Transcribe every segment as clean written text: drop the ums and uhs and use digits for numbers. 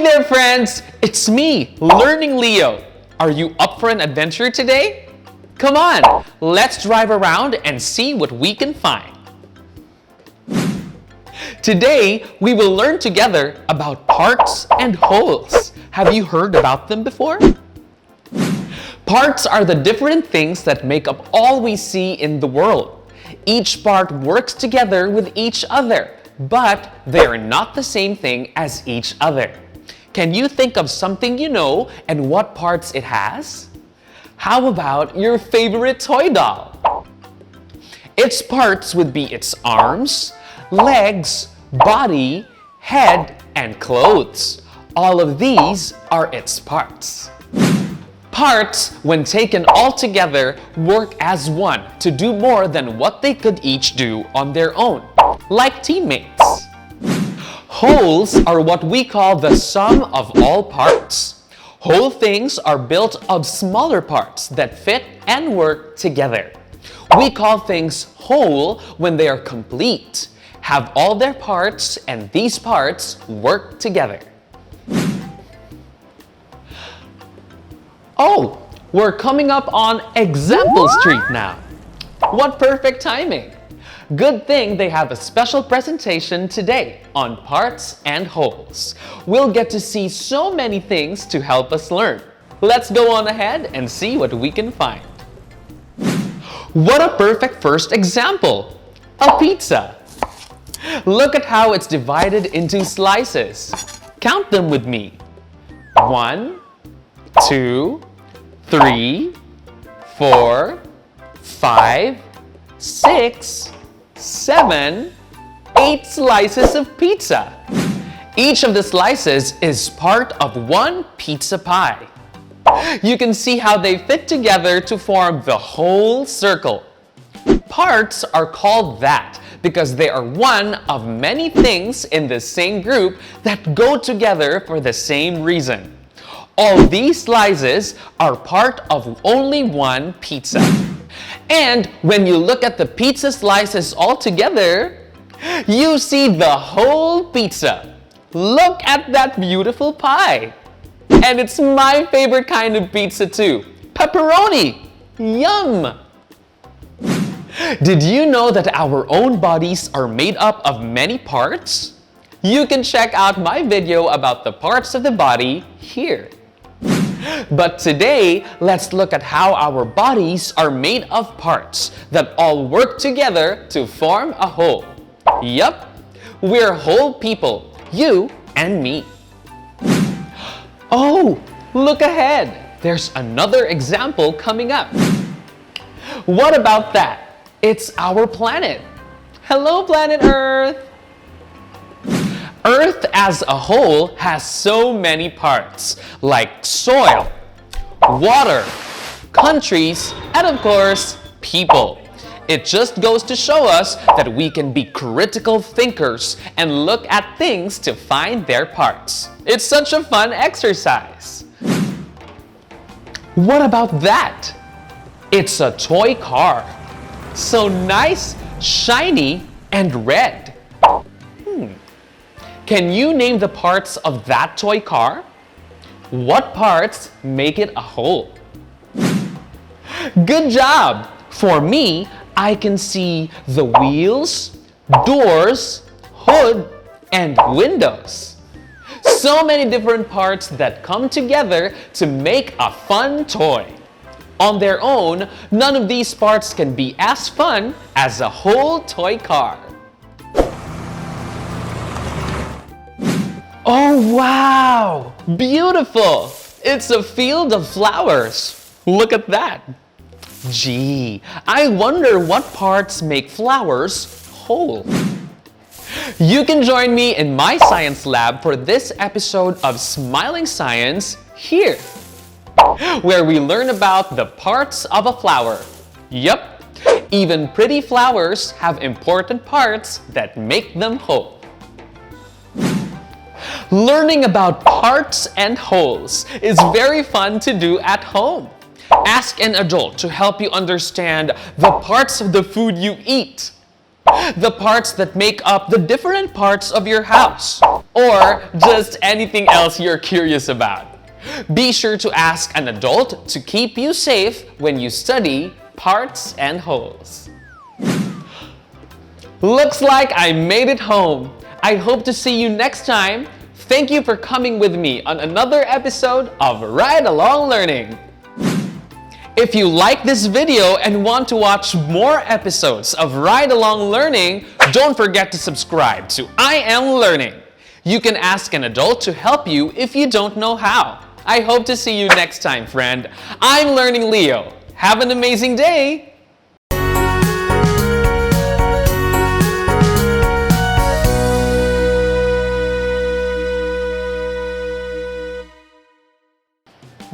there, friends! It's me, Learning Leo. Are you up for an adventure today? Come on, let's drive around and see what we can find. Today, we will learn together about parts and wholes. Have you heard about them before? Parts are the different things that make up all we see in the world. Each part works together with each other, but they are not the same thing as each other. Can you think of something you know and what parts it has? How about your favorite toy doll? Its parts would be its arms, legs, body, head, and clothes. All of these are its parts. Parts, when taken all together, work as one to do more than what they could each do on their own, like teammates. Wholes are what we call the sum of all parts. Whole things are built of smaller parts that fit and work together. We call things whole when they are complete, have all their parts, and these parts work together. Oh, we're coming up on Example Street now. What perfect timing! Good thing they have a special presentation today on parts and wholes. We'll get to see so many things to help us learn. Let's go on ahead and see what we can find. What a perfect first example! A pizza! Look at how it's divided into slices. Count them with me. 1, 2, 3, 4, 5, 6, 7, 8 slices of pizza. Each of the slices is part of one pizza pie. You can see how they fit together to form the whole circle. Parts are called that because they are one of many things in the same group that go together for the same reason. All these slices are part of only one pizza. And when you look at the pizza slices all together, you see the whole pizza. Look at that beautiful pie. And it's my favorite kind of pizza too. Pepperoni! Yum! Did you know that our own bodies are made up of many parts? You can check out my video about the parts of the body here. But today, let's look at how our bodies are made of parts that all work together to form a whole. Yup, we're whole people, you and me. Oh, look ahead. There's another example coming up. What about that? It's our planet. Hello, planet Earth. Earth as a whole has so many parts, like soil, water, countries, and of course, people. It just goes to show us that we can be critical thinkers and look at things to find their parts. It's such a fun exercise. What about that? It's a toy car. So nice, shiny, and red. Can you name the parts of that toy car? What parts make it a whole? Good job! For me, I can see the wheels, doors, hood, and windows. So many different parts that come together to make a fun toy. On their own, none of these parts can be as fun as a whole toy car. Oh wow! Beautiful! It's a field of flowers. Look at that. Gee, I wonder what parts make flowers whole. You can join me in my science lab for this episode of Smiling Science here, where we learn about the parts of a flower. Yup, even pretty flowers have important parts that make them whole. Learning about parts and wholes is very fun to do at home. Ask an adult to help you understand the parts of the food you eat. the parts that make up the different parts of your house, or just anything else you're curious about. Be sure to ask an adult to keep you safe when you study parts and wholes. Looks like I made it home. I hope to see you next time. Thank you for coming with me on another episode of Ride Along Learning. If you like this video and want to watch more episodes of Ride Along Learning, don't forget to subscribe to I Am Learning. You can ask an adult to help you if you don't know how. I hope to see you next time, friend. I'm Learning Leo. Have an amazing day!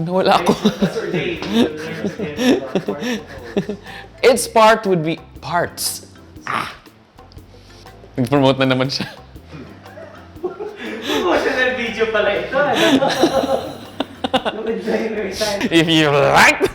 Nawala ako. Its part would be parts. Nag-promote na naman siya. Promotional video pala ito. If you like